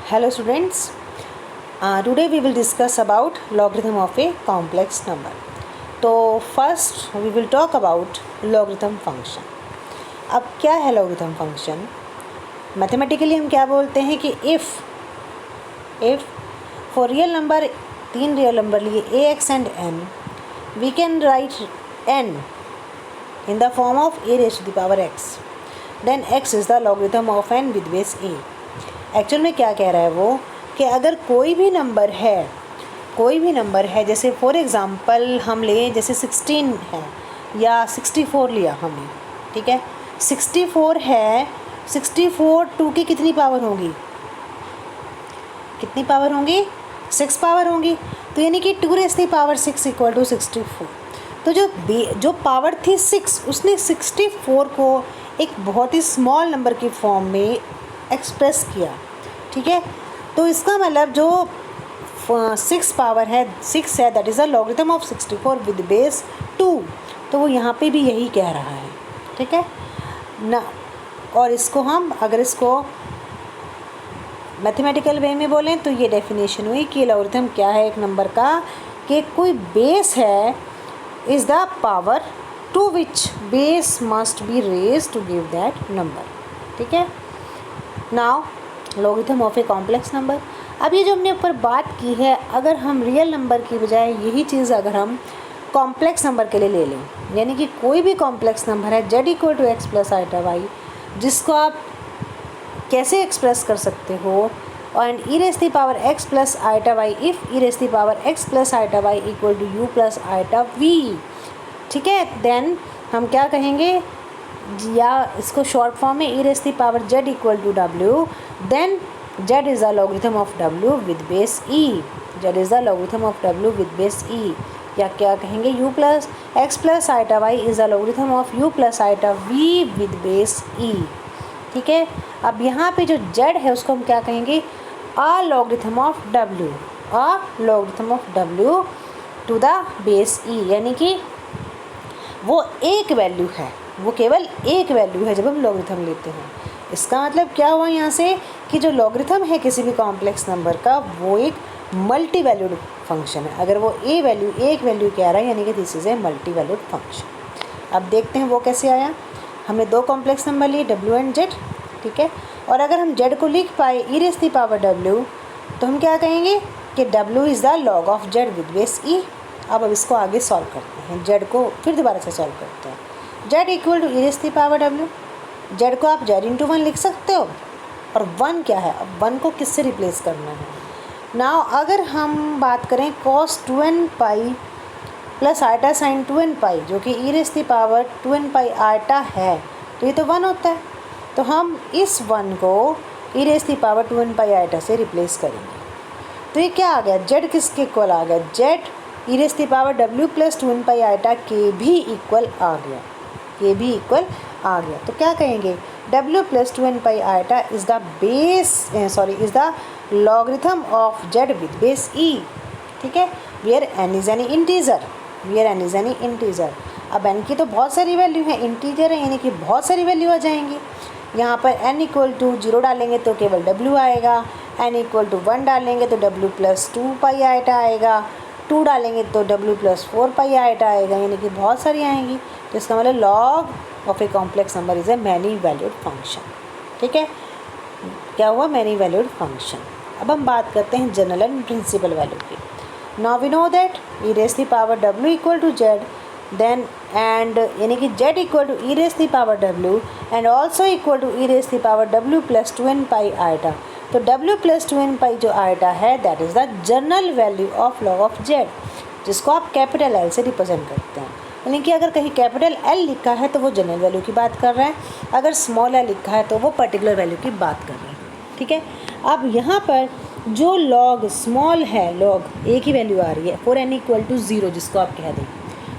Hello students, today we will discuss about logarithm of a complex number. तो first we will talk about logarithm function. अब क्या है logarithm function? Mathematically हम क्या बोलते हैं कि if for real number, तीन रियल नंबर लिए ax and n, we can write n in the form of a raised to the power x. Then x is the logarithm of n with base a. Actual में क्या कह रहा है वो कि अगर कोई भी नंबर है जैसे फॉर एग्ज़ाम्पल हम लें जैसे 16 है या 64 लिया हमने, ठीक है, 64 है, 64 2 की कितनी पावर होगी, 6 पावर होंगी। तो यानी कि 2 raised to the power 6 equal to 64। तो जो पावर थी 6 उसने 64 को एक बहुत ही स्मॉल नंबर की फॉर्म में एक्सप्रेस किया, ठीक है। तो इसका मतलब जो 6 पावर है 6 है, that is a logarithm of 64 with base 2। तो वो यहाँ पे भी यही कह रहा है, ठीक है ना। और इसको हम अगर इसको मैथमेटिकल वे में बोलें तो ये डेफिनेशन हुई कि लॉगरिथम क्या है एक नंबर का, कि कोई बेस है is the power to which base must be raise to give that number, ठीक है। Now logarithm of a complex number. अब ये जो हमने ऊपर बात की है, अगर हम रियल नंबर की बजाय यही चीज़ अगर हम कॉम्प्लेक्स नंबर के लिए ले लें, यानी कि कोई भी कॉम्प्लेक्स नंबर है z equal to x plus iota y, जिसको आप कैसे एक्सप्रेस कर सकते हो, and e raise the power x plus iota y if e raise the power x plus iota y equal to u plus iota v, ठीक है। Then हम क्या कहेंगे, या इसको शॉर्ट फॉर्म में e raise the power z equal to w, then z is the logarithm of w with base e, z is the logarithm of w with base e। या क्या कहेंगे, u plus x plus iota y is the logarithm of u plus iota v with base e, ठीक है। अब यहाँ पे जो z है उसको हम क्या कहेंगे, a logarithm of w to the base e, यानी कि वो एक वैल्यू है, वो केवल एक वैल्यू है जब हम लॉगरिथम लेते हैं। इसका मतलब क्या हुआ यहाँ से कि जो लॉगरिथम है किसी भी कॉम्प्लेक्स नंबर का वो एक मल्टी वैल्यूड फंक्शन है। अगर वो एक वैल्यू कह रहा है यानी कि this is a multi valued function. अब देखते हैं वो कैसे आया। हमने दो कॉम्प्लेक्स नंबर लिए w एंड z, ठीक है, और अगर हम z को लिख पाए ई रेज़ द पावर w तो हम क्या कहेंगे कि w is the log of z with base e। अब इसको आगे सॉल्व करते हैं, z को फिर दोबारा से सॉल्व करते हैं। z equal to e raise the power w, z को आप z इंटू 1 लिख सकते हो, और 1 क्या है, अब 1 को किससे रिप्लेस करना है। नाउ अगर हम बात करें cos 2n pi plus iota sine 2n pi, जो कि e raise the power 2n pi iota है, तो ये तो 1 होता है। तो हम इस 1 को e raise the power 2n pi iota से रिप्लेस करेंगे। तो ये क्या आ गया, z किसके इक्वल आ गया, z e raise the power w plus 2n pi iota के भी इक्वल आ गया, तो क्या कहेंगे, w plus 2n pi iota is the logarithm of z with base e, ठीक है, where n is any integer. अब n की तो बहुत सारी वैल्यू है, इंटीजर है यानी कि बहुत सारी वैल्यू आ जाएंगी। यहाँ पर n इक्वल टू 0 डालेंगे तो केवल w आएगा, n इक्वल टू 1 डालेंगे तो w प्लस 2 पाई आइटा आएगा, 2 डालेंगे तो w प्लस 4 पाई आइटा आएगा, यानी कि बहुत सारी आएंगी। तो इसका मतलब log of a complex number is a many valued function, ठीक है। क्या हुआ, मैनी वैल्यूड फंक्शन। अब हम बात करते हैं जनरल एंड प्रिंसिपल वैल्यू की। Now we know that e raise the power w equal to z, then and यानी कि z equal to e raise the power w and also equal to e raise the power w plus 2n pi iota. तो w plus 2n pi जो iota है that is the general value of log of z, जिसको आप capital L से represent करते हैं। यानी कि अगर कहीं कैपिटल L लिखा है तो वो जनरल वैल्यू की बात कर रहा है, अगर स्मॉल l लिखा है तो वो पर्टिकुलर वैल्यू की बात कर रहा है, ठीक है। अब यहाँ पर जो लॉग स्मॉल है, लॉग एक ही वैल्यू आ रही है फॉर n इक्वल टू 0 जिसको आप कह दें,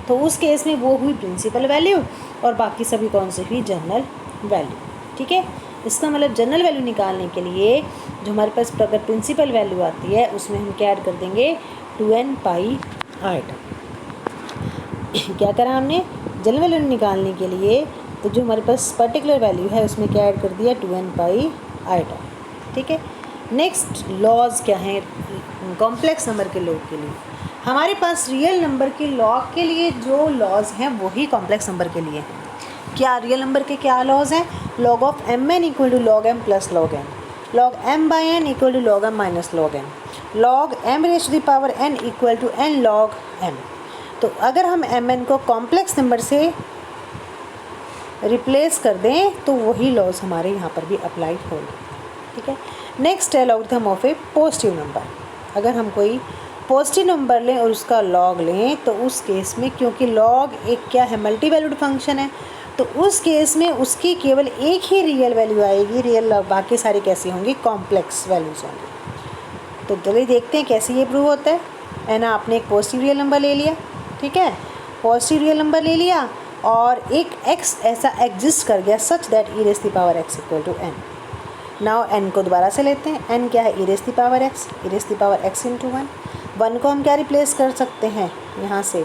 तो उस केस में वो हुई प्रिंसिपल वैल्यू और बाकी सभी कौन से हुई जनरल वैल्यू, ठीक है। इसका मतलब जनरल वैल्यू निकालने के लिए जो हमारे पास अगर प्रिंसिपल वैल्यू आती है उसमें हम क्या ऐड कर देंगे, 2n पाई आइटा। क्या करा हमने, जनरल वैल्यू निकालने के लिए तो जो हमारे पास पर्टिकुलर वैल्यू है उसमें क्या ऐड कर दिया, 2n पाई आइटा, ठीक है। नेक्स्ट लॉज क्या हैं कॉम्प्लेक्स नंबर के लॉग के लिए? हमारे पास रियल नंबर के लॉग के लिए जो लॉज हैं वही कॉम्प्लेक्स नंबर के लिए हैं। क्या रियल नंबर के क्या लॉज हैं? Log of m n equal to log m plus log n, log m by n equal to log m minus log n, log m raise to the power n equal to n log m. तो अगर हम m n को complex number से replace कर दें तो वही laws हमारे यहाँ पर भी अप्लाई होंगे। ठीक है। नेक्स्ट है logarithm of A positive number. अगर हम कोई पॉजिटिव नंबर लें और उसका लॉग लें तो उस केस में, क्योंकि लॉग एक क्या है, मल्टी वैल्यूड फंक्शन है, तो उस केस में उसकी केवल एक ही रियल वैल्यू आएगी, रियल बाकी सारी कैसी होंगी, कॉम्प्लेक्स वैल्यूज़ होंगी। तो चलिए देखते हैं कैसे ये प्रूव होता है ना। आपने एक पॉजिटिव रियल नंबर ले लिया, ठीक है, पॉजिटिव रियल नंबर ले लिया और एक x ऐसा एग्जिस्ट कर गया such that e raise the power x equal to n। Now n को दोबारा से लेते हैं। n क्या है, e raise the power x, e raise the power x into 1 को हम क्या रिप्लेस कर सकते हैं यहाँ से,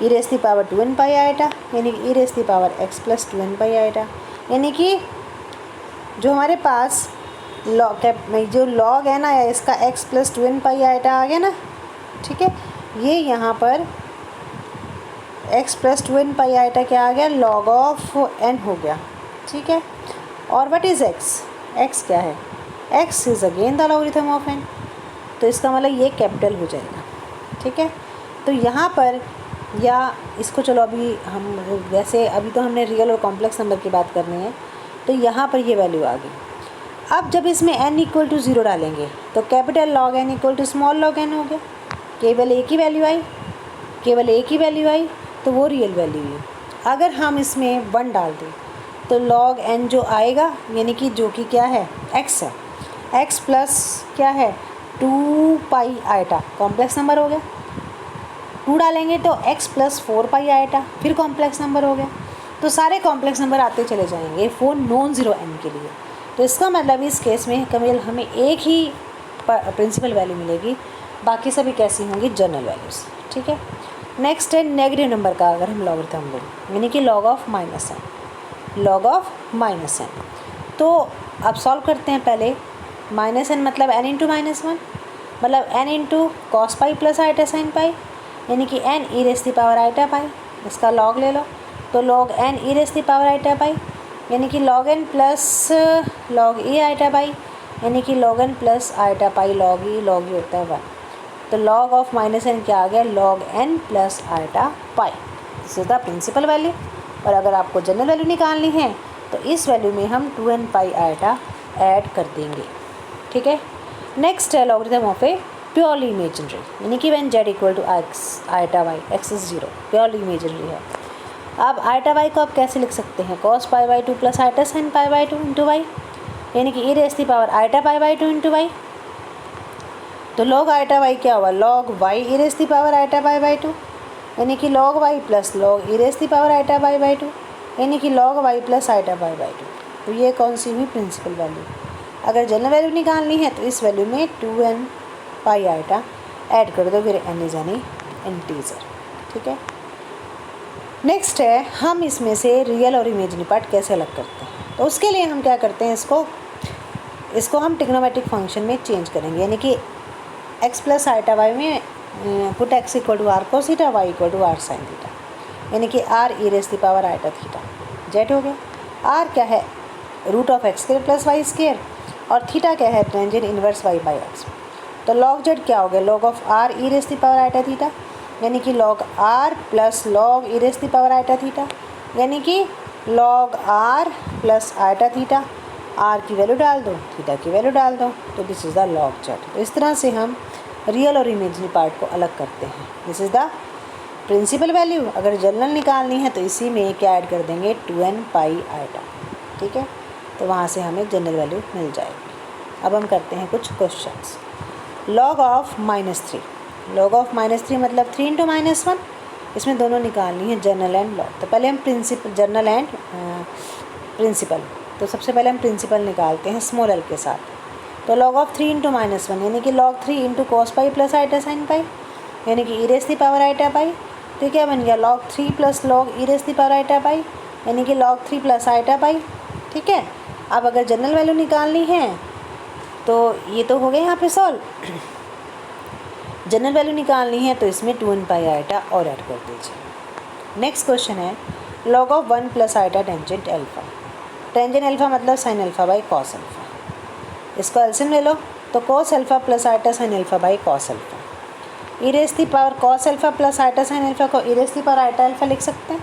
e raise the power 2n pi iota, यानी कि e raise the power x plus 2n pi iota, यानी कि जो हमारे पास जो लॉग है ना इसका x plus 2n pi iota आ गया ना, ठीक है। ये यहाँ पर x plus 2n pi iota क्या आ गया, लॉग ऑफ n हो गया, ठीक है। और व्हाट इज़ x? x क्या है, x is again the logarithm of n, तो इसका मतलब ये कैपिटल हो जाएगा, ठीक है। तो यहाँ पर या इसको चलो अभी हम वैसे अभी तो हमने रियल और कॉम्प्लेक्स नंबर की बात करनी है, तो यहाँ पर ये वैल्यू आ गई। अब जब इसमें n इक्वल टू 0 डालेंगे तो capital log n equal to small log n हो गया, केवल एक ही वैल्यू आई, केवल एक ही वैल्यू आई, तो वो रियल वैल्यू है। अगर हम इसमें 1 डाल दें तो लॉग n जो आएगा, यानी कि जो कि क्या है, x है, x प्लस क्या है 2 पाई आइटा, कॉम्प्लेक्स नंबर हो गया। 2 डालेंगे तो x प्लस 4 पाई आइटा, फिर कॉम्प्लेक्स नंबर हो गया। तो सारे कॉम्प्लेक्स नंबर आते चले जाएंगे फॉर नॉन ज़ीरो n के लिए। तो इसका मतलब इस केस में केवल हमें एक ही प्रिंसिपल वैल्यू मिलेगी, बाकी सभी कैसी होंगी, जनरल वैल्यूज़, ठीक है। नेक्स्ट है नेगेटिव नंबर का अगर हम लॉगरिथम लें, यानी कि log of minus n, log of minus n। तो अब सॉल्व करते हैं पहले। माइनस n मतलब n इंटू माइनस 1, मतलब n into cos pi plus iota sine pi, यानी कि n e raise the power iota pi, इसका लॉग ले लो तो log n e raise the power iota pi, यानी कि log n plus log e iota pi, यानी कि log n plus iota pi log e होता है 1। तो लॉग ऑफ माइनस n क्या आ गया, log n plus iota pi. This is the principal value. और अगर आपको जनरल वैल्यू निकालनी है तो इस वैल्यू में हम 2n पाई आइटा ऐड कर देंगे, ठीक है। नेक्स्ट है logarithm of a purely imaginary, यानी कि when z equal to x iota y, x is 0, purely imaginary है। अब आइटा y को आप कैसे लिख सकते हैं, cos pi by 2 plus iota sine pi by 2 into y, यानी कि e raise the power iota pi by 2 into y. तो लॉग आइटा y क्या हुआ, log y e raise the power iota pi by 2, यानी कि log y plus log e raise the power iota pi by 2, यानी कि log y plus iota pi by 2। तो ये कौन सी हुई, प्रिंसिपल वैल्यू। अगर जनरल वैल्यू निकालनी है तो इस वैल्यू में 2n पाई आइटा ऐड कर दो, फिर n इज यानी इंटीजर, ठीक है। नेक्स्ट है हम इसमें से रियल और इमेजिनरी पार्ट कैसे अलग करते हैं। तो उसके लिए हम क्या करते हैं, इसको हम ट्रिग्नोमेट्रिक फंक्शन में चेंज करेंगे, यानी कि x प्लस आइटा वाई में put x equal to r cos theta, y equal to r sine theta, यानी कि r e raise the power iota theta, z हो गया। r क्या है, root of x square plus y square, और theta क्या है, tangent inverse y by x। तो लॉग जेड क्या हो गया, log of r e raise the power iota theta, यानी कि log r plus log e raise the power iota theta, यानी कि log r plus iota theta. r की value डाल दो, थीटा की वैल्यू डाल दो, तो this is the log z. तो इस तरह से हम रियल और इमेजिनरी पार्ट को अलग करते हैं। This is the principal value. अगर जनरल निकालनी है तो इसी में क्या ऐड कर देंगे, 2n पाई आइटा, ठीक है। तो वहाँ से हमें जनरल वैल्यू मिल जाएगी। अब हम करते हैं कुछ questions. Log of -3, log of -3 मतलब 3 इंटू -1, इसमें दोनों निकालनी है, जनरल एंड लॉग। तो पहले हम जनरल एंड प्रिंसिपल, तो सबसे पहले हम प्रिंसिपल निकालते हैं स्मॉल एल के साथ। तो लॉग ऑफ 3 इंटू -1, यानी कि log 3 into cos pi plus iota sine pi, यानी कि e raise the power iota pi. तो क्या बन गया, log 3 plus log e raise the power iota pi, यानी कि लॉग 3 प्लस आइटा पाई, ठीक है। अब अगर जनरल वैल्यू निकालनी है तो ये तो हो गया यहाँ पे सॉल्व। जनरल वैल्यू निकालनी है तो इसमें 2n पाई आइटा और ऐड कर दीजिए। नेक्स्ट क्वेश्चन है log of 1 plus iota tangent alpha. Tangent alpha मतलब sine alpha by cos alpha. इसको एलसीएम ले लो तो cos alpha plus iota sine alpha by cos alpha. E raise the power cos alpha plus iota sine alpha को e raise the power iota alpha लिख सकते हैं।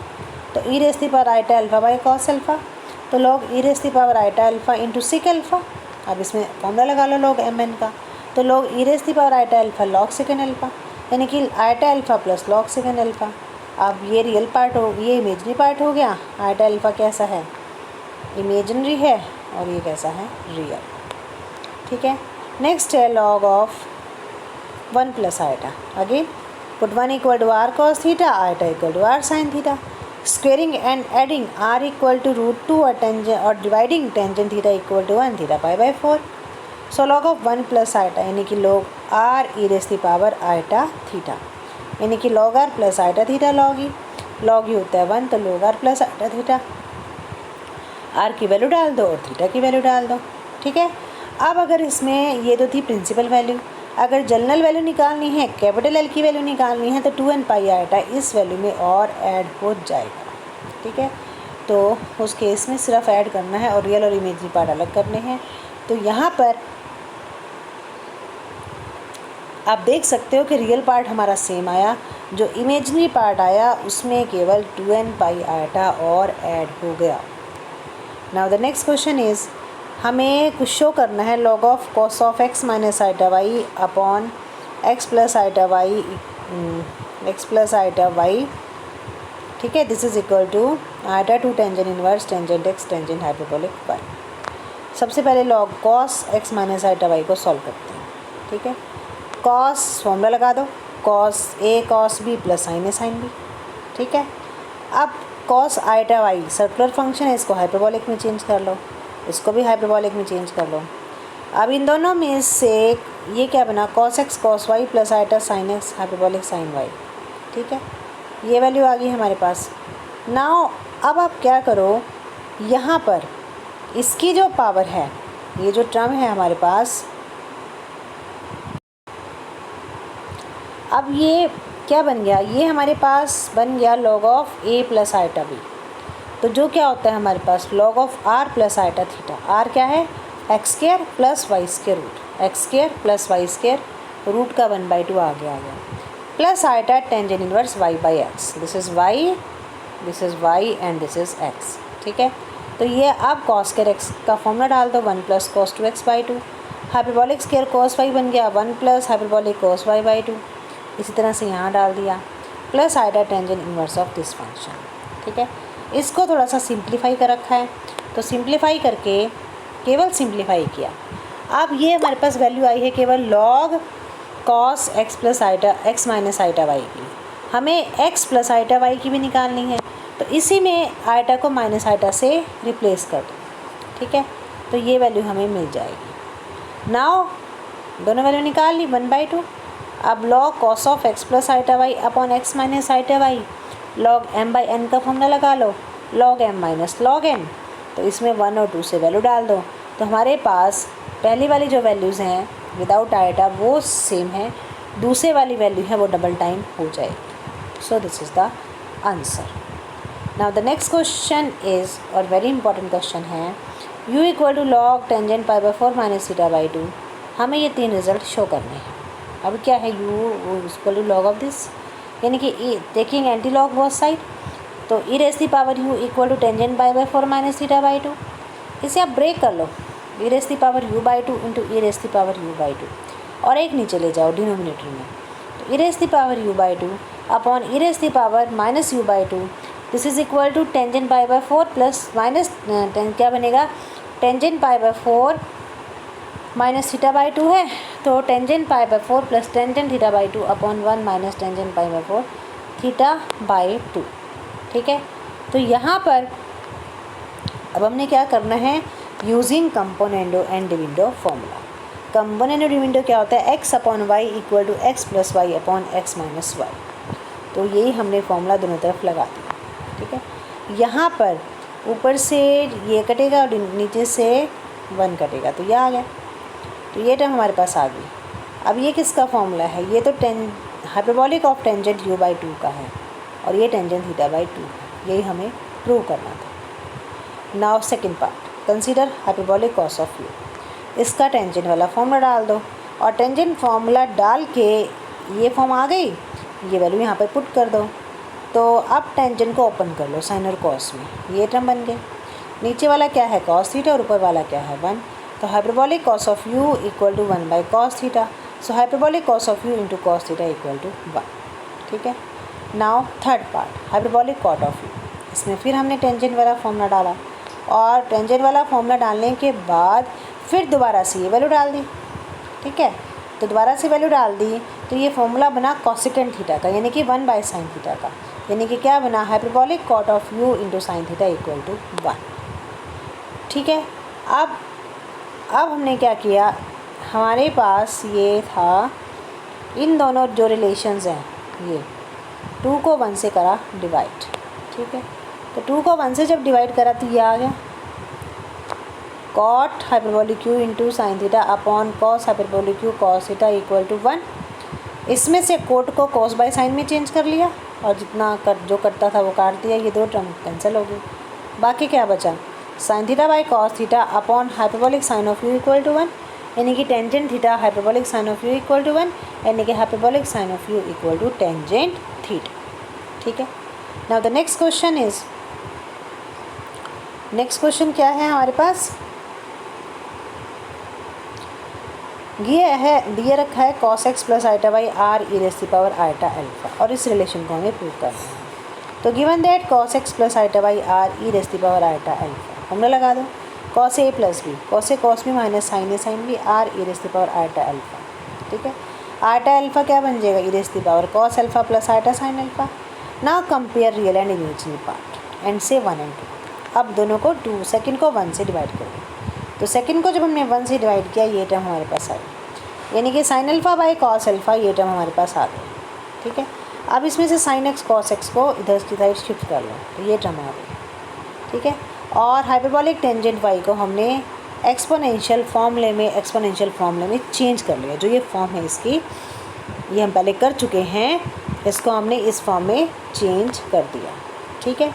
तो e raise the power iota alpha by cos alpha, तो log e raise the power iota alpha into sec alpha. अब इसमें formula लगा लो log M n का, तो log e raise the power iota alpha log second alpha, यानी कि iota alpha plus log second alpha. अब ये रियल पार्ट हो, ये इमेजनरी पार्ट हो गया। आइटा अल्फ़ा कैसा है, इमेजनरी है, और ये कैसा है, रियल। ठीक है। नेक्स्ट है log of 1 plus iota. Again put 1 equal to r cos theta, iota equal to r sine theta. Squaring and adding r equal to √2 और टेंजेंट और dividing tangent theta equal to 1 theta pi by 4। So log of 1 plus iota यानी कि log r e raise the power iota theta, यानी कि log r plus iota theta log e होता है 1, तो log r plus iota theta. R की value डाल दो और थीटा की वैल्यू डाल दो। ठीक है। अब अगर इसमें ये तो थी प्रिंसिपल वैल्यू, अगर जनरल वैल्यू निकालनी है, कैपिटल एल की वैल्यू निकालनी है, तो 2n पाई आइटा इस वैल्यू में और ऐड हो जाएगा। ठीक है। तो उस केस में सिर्फ ऐड करना है और रियल और इमेजनरी पार्ट अलग करने हैं। तो यहाँ पर आप देख सकते हो कि रियल पार्ट हमारा सेम आया, जो इमेजनरी पार्ट आया उसमें केवल 2n पाई आइटा और ऐड हो गया। Now the next question is, हमें कुछ शो करना है log of cos of x minus iota y upon x plus iota y. ठीक है। This is equal to iota to tangent inverse tangent x tangent hyperbolic y। सबसे पहले log cos x minus iota y को solve करते हैं। ठीक है। cos formula लगा दो, cos a cos b plus sin a sin b। ठीक है। अब cos iota y circular function है, इसको हाइपरबोलिक में चेंज कर लो, इसको भी हाइपरबोलिक में चेंज कर लो। अब इन दोनों में से ये क्या बना, cos x cos y plus iota sin x hyperbolic sin y। ठीक है। ये वैल्यू आ गई हमारे पास। नाउ अब आप क्या करो, यहाँ पर इसकी जो पावर है, ये जो टर्म है हमारे पास, अब ये क्या बन गया, ये हमारे पास बन गया log of a plus iota b। तो जो क्या होता है हमारे पास log of r plus iota theta. r क्या है, x square plus y square root, x square plus y square root का 1/2 आ गया plus iota tangent inverse y by x. This is y and this is x। ठीक है। तो ये अब cos स्क्वायर x का फॉर्मूला डाल दो, 1 plus cos 2x/2। Hyperbolic square cos y बन गया 1 प्लस हाइपरबोलिक cos y/2। इसी तरह से यहाँ डाल दिया plus iota tangent inverse of this function. ठीक है। इसको थोड़ा सा सिंप्लीफाई कर रखा है, तो सिंप्लीफाई करके केवल सिंप्लीफाई किया। अब ये हमारे पास वैल्यू आई है केवल log cos x plus iota x minus iota y की। हमें x प्लस आइटा वाई की भी निकालनी है, तो इसी में आइटा को माइनस आइटा से रिप्लेस कर दो। ठीक है। तो ये वैल्यू हमें मिल जाएगी। नाउ दोनों वैल्यू निकाल ली 1/2। अब log cos of x plus iota y upon x minus iota y, log m/n का फॉर्मूला लगा लो, log m minus log n। तो इसमें 1 और 2 से वैल्यू डाल दो, तो हमारे पास पहली वाली जो वैल्यूज़ हैं विदाउट आइटा वो सेम है, दूसरे वाली वैल्यू है वो डबल टाइम हो जाएगी। So this is the answer. Now the next question is, और वेरी इंपॉर्टेंट क्वेश्चन है, u equal to log tangent π/4 minus θ/2। हमें ये 3 रिजल्ट शो करने हैं। अब क्या है, u equal to log of this, यानी कि taking anti log both side, तो e raise the power u equal to tangent π/4 minus θ/2। इसे आप ब्रेक कर लो, e raise the power u/2 into e raise the power u/2, और एक नीचे ले जाओ डिनोमिनेटर में, तो e raise the power u/2 upon e raise the power minus u/2। This is equal to tangent π/4 plus minus क्या बनेगा, tangent π/4 minus θ/2 है, तो tangent π/4 plus tangent θ/2 upon 1 minus tangent π/4 θ/2। ठीक है। तो यहाँ पर अब हमने क्या करना है, using componendo and dividendo formula. Componendo dividendo क्या होता है, x upon y equal to x plus y upon x minus y. तो यही हमने फॉर्मूला दोनों तरफ लगा दिया। ठीक है। यहाँ पर ऊपर से ये कटेगा और नीचे से 1 कटेगा, तो यह आ गया। तो ये टर्म हमारे पास आ गई। अब ये किसका फॉर्मूला है, ये तो हाइपरबॉलिक ऑफ टेंजेंट u/2 का है और ये टेंजेंट θ/2 है, यही हमें प्रूव करना था। Now second part, consider hyperbolic cos of u। इसका टेंजेंट वाला फॉर्मूला डाल दो और टेंजेंट फॉर्मूला डाल के ये फॉर्म आ गई, ये वैल्यू यहाँ पर पुट कर दो। तो अब टेंजेंट को ओपन कर लो साइन और कॉस में, ये टर्म बन गए। नीचे वाला क्या है cos थीटा और ऊपर वाला क्या है 1, तो hyperbolic cos of u equal to 1/cos थीटा। So hyperbolic cos of u into cos theta equal to 1। ठीक है। Now third part, hyperbolic cot of u। इसमें फिर हमने टेंजेंट वाला फॉर्मूला डाला और टेंजेंट वाला फॉर्मूला डालने के बाद फिर दोबारा से ये वैल्यू डाल दी। ठीक है, तो दोबारा से वैल्यू डाल दी तो ये फॉर्मूला बना कॉसिकेंट थीटा का, यानी कि 1/sin थीटा का, यानी कि क्या बना hyperbolic cot of u into sine theta equal to 1। ठीक है। अब हमने क्या किया, हमारे पास ये था इन दोनों जो रिलेशंस हैं, ये 2 को 1 से करा डिवाइड। ठीक है, तो 2 को 1 से जब डिवाइड करा तो ये आ गया cot hyperbolic u into sine theta upon cos hyperbolic u cos theta equal to 1। इसमें से कोट को कॉस बाय साइन में चेंज कर लिया और जितना जो करता था वो काट दिया, ये दो टर्म कैंसिल हो गई। बाकी क्या बचा, sine theta by cos theta upon hyperbolic sine of u equal to 1, यानी कि tangent theta hyperbolic sine of u equal to 1, यानी कि hyperbolic sine of u equal to tangent theta. ठीक है। Now the next question is, next question क्या है हमारे पास, ये है दिया रखा है cos x plus iota by r e raise to power iota alpha और इस रिलेशन को हमें प्रूव करना है। तो given that cos x plus iota by r e raise to power iota alpha, हमने लगा दो cos a plus b, cos a cos b minus sine a sine b r e raise to power iota alpha. ठीक है, iota alpha क्या बन जाएगा, e raise to power cos अल्फा plus iota sine alpha. Now compare real and imaginary part and से 1 and 2। अब दोनों को 2 सेकंड को 1 से डिवाइड कर दो, तो सेकंड को जब हमने 1 से डिवाइड किया ये टर्म हमारे पास आई, यानी कि sign alpha by cos alpha, ये टर्म हमारे पास आ गई। ठीक है, अब इसमें से साइन एक्स कॉस एक्स को इधर की साइड शिफ्ट कर लो, तो ये टर्म आ गई। ठीक है, और हाइपरबॉलिक टेंजेंट वाई को हमने एक्सपोनेंशियल फॉर्मूले में चेंज कर लिया। जो ये फॉर्म है इसकी, ये हम पहले कर चुके हैं, इसको हमने इस फॉर्म में चेंज कर दिया। ठीक है,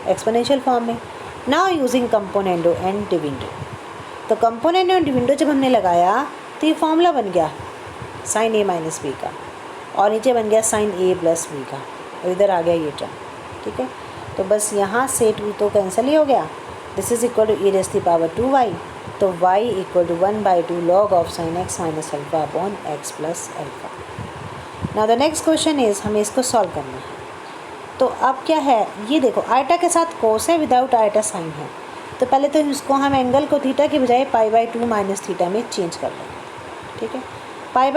एक्सपोनेंशियल फॉर्म में। Now using componendo and dividendo, तो कंपोनेंडो एंड डिविडेंडो जब हमने लगाया तो ये फॉर्मूला बन गया साइन a माइनस बी का और नीचे बन गया साइन a प्लस बी का और इधर आ गया ये टर्म। ठीक है, तो बस यहाँ से 2 तो कैंसिल ही हो गया। This is equal to e raise to power 2y, तो y equal to 1/2 log of sine x minus alpha upon x plus alpha. Now the next question is, हमें इसको सॉल्व करना है। तो अब क्या है, ये देखो आइटा के साथ कोस है, विदाउट आइटा साइन है, तो पहले तो इसको हम एंगल को थीटा के बजाय π/2 माइनस थीटा में चेंज कर लेंगे। ठीक है, पाई